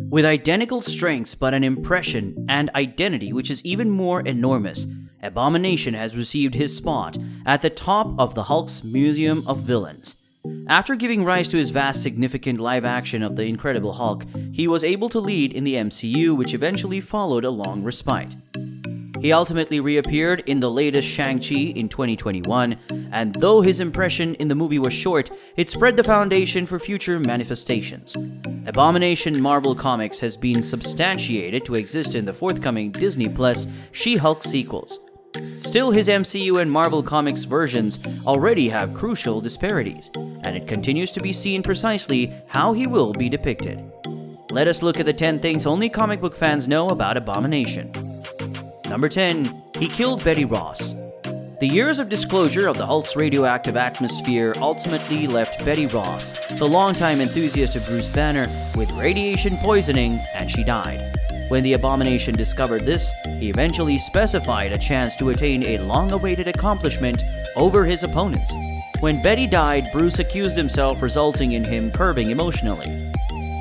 With identical strengths but an impression and identity which is even more enormous, Abomination has received his spot at the top of the Hulk's Museum of Villains. After giving rise to his vast significant live action of The Incredible Hulk, he was able to lead in the MCU, which eventually followed a long respite. He ultimately reappeared in the latest Shang-Chi in 2021, and though his impression in the movie was short, it spread the foundation for future manifestations. Abomination Marvel Comics has been substantiated to exist in the forthcoming Disney Plus She-Hulk sequels. Still, his MCU and Marvel Comics versions already have crucial disparities, and it continues to be seen precisely how he will be depicted. Let us look at the 10 things only comic book fans know about Abomination. Number 10. He killed Betty Ross. The years of disclosure of the Hulk's radioactive atmosphere ultimately left Betty Ross, the longtime enthusiast of Bruce Banner, with radiation poisoning, and she died. When the Abomination discovered this, he eventually specified a chance to attain a long-awaited accomplishment over his opponents. When Betty died, Bruce accused himself, resulting in him curbing emotionally.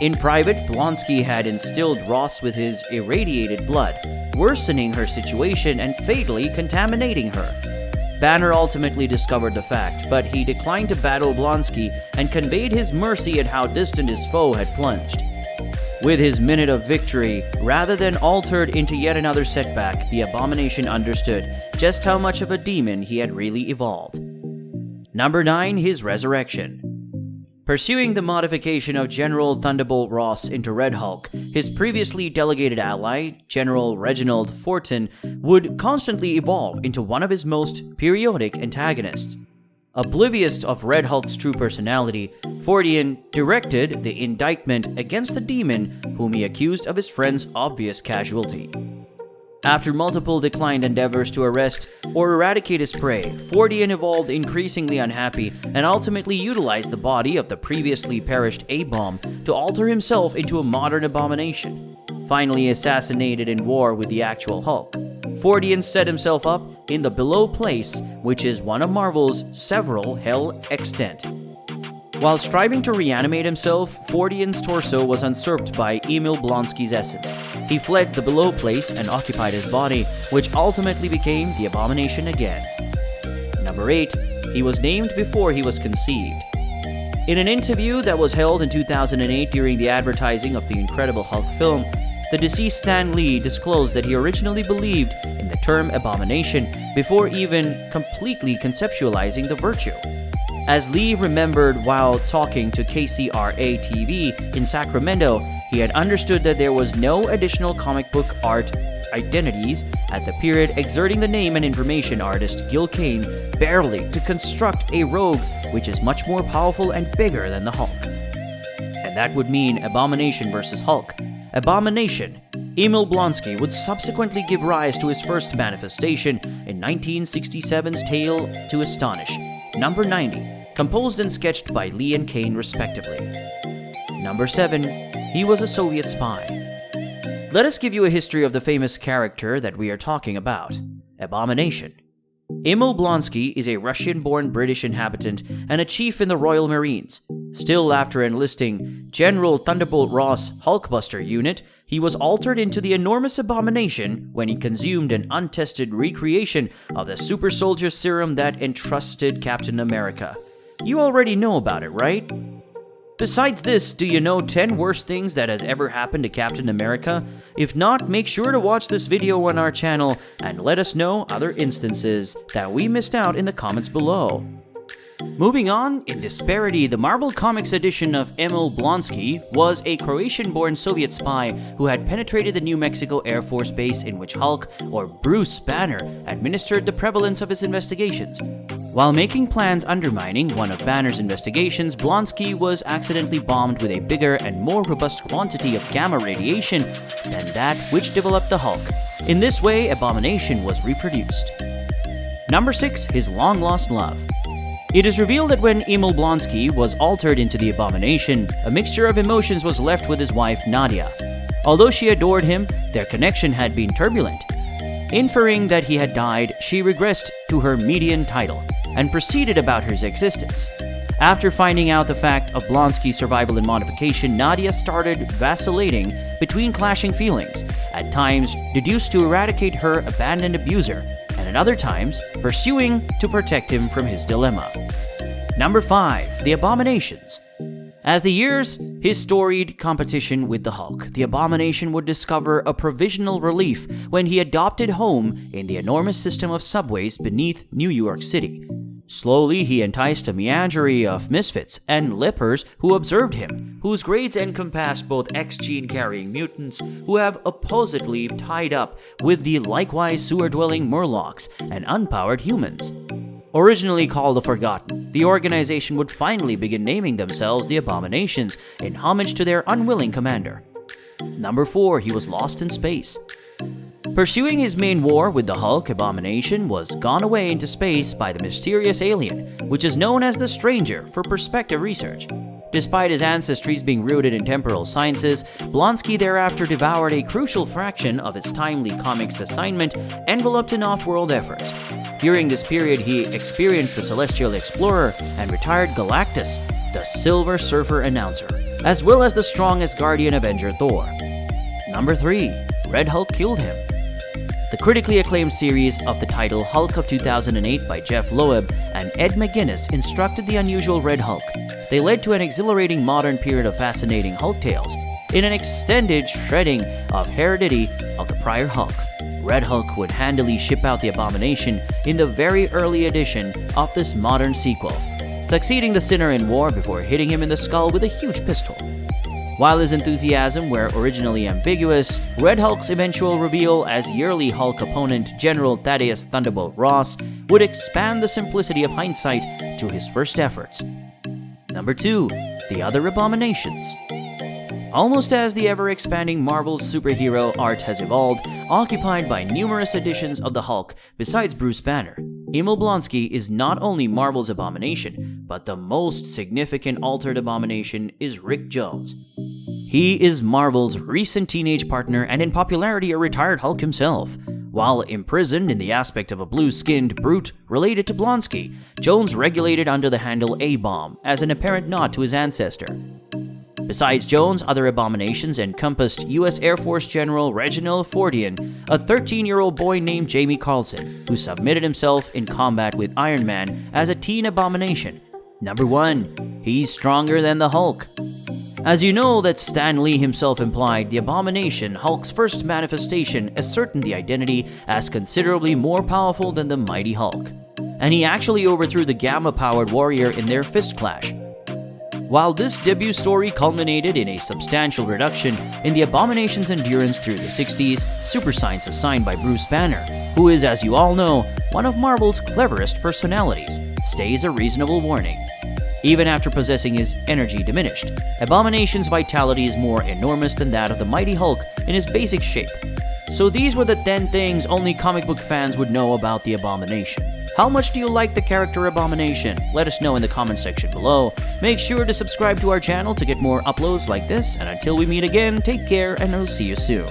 In private, Blonsky had instilled Ross with his irradiated blood, worsening her situation and fatally contaminating her. Banner ultimately discovered the fact, but he declined to battle Blonsky and conveyed his mercy at how distant his foe had plunged. With his minute of victory, rather than altered into yet another setback, the Abomination understood just how much of a demon he had really evolved. Number 9. His resurrection. Pursuing the modification of General Thunderbolt Ross into Red Hulk, his previously delegated ally, General Reginald Fortin, would constantly evolve into one of his most periodic antagonists. Oblivious of Red Hulk's true personality, Fortin directed the indictment against the demon whom he accused of his friend's obvious casualty. After multiple declined endeavors to arrest or eradicate his prey, Fortin evolved increasingly unhappy and ultimately utilized the body of the previously perished A-Bomb to alter himself into a modern abomination. Finally assassinated in war with the actual Hulk, Fortin set himself up in the Below Place, which is one of Marvel's several Hell extant. While striving to reanimate himself, Fortin's torso was usurped by Emil Blonsky's essence. He fled the Below Place and occupied his body, which ultimately became the Abomination again. Number 8. He was named before he was conceived. In an interview that was held in 2008 during the advertising of the Incredible Hulk film, the deceased Stan Lee disclosed that he originally believed in the term Abomination before even completely conceptualizing the virtue. As Lee remembered while talking to KCRA-TV in Sacramento, he had understood that there was no additional comic book art identities at the period, exerting the name and information artist Gil Kane barely to construct a rogue which is much more powerful and bigger than the Hulk. And that would mean Abomination versus Hulk. Abomination. Emil Blonsky would subsequently give rise to his first manifestation in 1967's Tale to Astonish, number 90, composed and sketched by Lee and Kane respectively. Number 7. He was a Soviet spy. Let us give you a history of the famous character that we are talking about, Abomination. Emil Blonsky is a Russian-born British inhabitant and a chief in the Royal Marines. Still, after enlisting General Thunderbolt Ross' Hulkbuster unit, he was altered into the enormous Abomination when he consumed an untested recreation of the super soldier serum that entrusted Captain America. You already know about it, right? Besides this, do you know 10 worst things that has ever happened to Captain America? If not, make sure to watch this video on our channel and let us know other instances that we missed out in the comments below. Moving on, in disparity, the Marvel Comics edition of Emil Blonsky was a Croatian-born Soviet spy who had penetrated the New Mexico Air Force Base in which Hulk, or Bruce Banner, administered the prevalence of his investigations. While making plans undermining one of Banner's investigations, Blonsky was accidentally bombed with a bigger and more robust quantity of gamma radiation than that which developed the Hulk. In this way, Abomination was reproduced. Number 6. His long-lost love. It is revealed that when Emil Blonsky was altered into the Abomination, a mixture of emotions was left with his wife Nadia. Although she adored him, their connection had been turbulent. Inferring that he had died, she regressed to her median title and proceeded about her existence. After finding out the fact of Blonsky's survival and modification, Nadia started vacillating between clashing feelings, at times deduced to eradicate her abandoned abuser, and at other times pursuing to protect him from his dilemma. Number 5. The Abominations. As the years, his storied competition with the Hulk, the Abomination would discover a provisional relief when he adopted home in the enormous system of subways beneath New York City. Slowly, he enticed a menagerie of misfits and lepers who observed him, whose grades encompassed both X-gene-carrying mutants who have oppositely tied up with the likewise sewer-dwelling Murlocs and unpowered humans. Originally called the Forgotten, the organization would finally begin naming themselves the Abominations in homage to their unwilling commander. Number 4. He was lost in space. Pursuing his main war with the Hulk, Abomination was gone away into space by the mysterious alien, which is known as the Stranger for perspective research. Despite his ancestries being rooted in temporal sciences, Blonsky thereafter devoured a crucial fraction of its timely comics assignment enveloped in off-world efforts. During this period, he experienced the Celestial Explorer and retired Galactus, the Silver Surfer announcer, as well as the strong Asgardian Avenger Thor. Number 3. Red Hulk killed him. The critically acclaimed series of the title Hulk of 2008 by Jeff Loeb and Ed McGuinness instructed the unusual Red Hulk. They led to an exhilarating modern period of fascinating Hulk tales, in an extended shredding of heredity of the prior Hulk. Red Hulk would handily ship out the Abomination in the very early edition of this modern sequel, succeeding the Sinner in war before hitting him in the skull with a huge pistol. While his enthusiasm were originally ambiguous, Red Hulk's eventual reveal as yearly Hulk opponent General Thaddeus Thunderbolt Ross would expand the simplicity of hindsight to his first efforts. Number 2. The Other Abominations. Almost as the ever-expanding Marvel's superhero art has evolved, occupied by numerous editions of the Hulk besides Bruce Banner, Emil Blonsky is not only Marvel's Abomination, but the most significant altered Abomination is Rick Jones. He is Marvel's recent teenage partner and in popularity a retired Hulk himself. While imprisoned in the aspect of a blue-skinned brute related to Blonsky, Jones regulated under the handle A-Bomb as an apparent nod to his ancestor. Besides Jones, Other Abominations encompassed U.S. Air Force General Reginald Fordian, a 13-year-old boy named Jamie Carlson, who submitted himself in combat with Iron Man as a teen abomination. Number 1. He's stronger than the Hulk. As you know that Stan Lee himself implied, the Abomination, Hulk's first manifestation, ascertained the identity as considerably more powerful than the mighty Hulk. And he actually overthrew the Gamma-powered warrior in their fist clash. While this debut story culminated in a substantial reduction in the Abomination's endurance through the 60s, super science assigned by Bruce Banner, who is, as you all know, one of Marvel's cleverest personalities, stays a reasonable warning. Even after possessing his energy diminished, Abomination's vitality is more enormous than that of the mighty Hulk in his basic shape. So these were the 10 things only comic book fans would know about the Abomination. How much do you like the character Abomination? Let us know in the comment section below. Make sure to subscribe to our channel to get more uploads like this, and until we meet again, take care and I'll see you soon.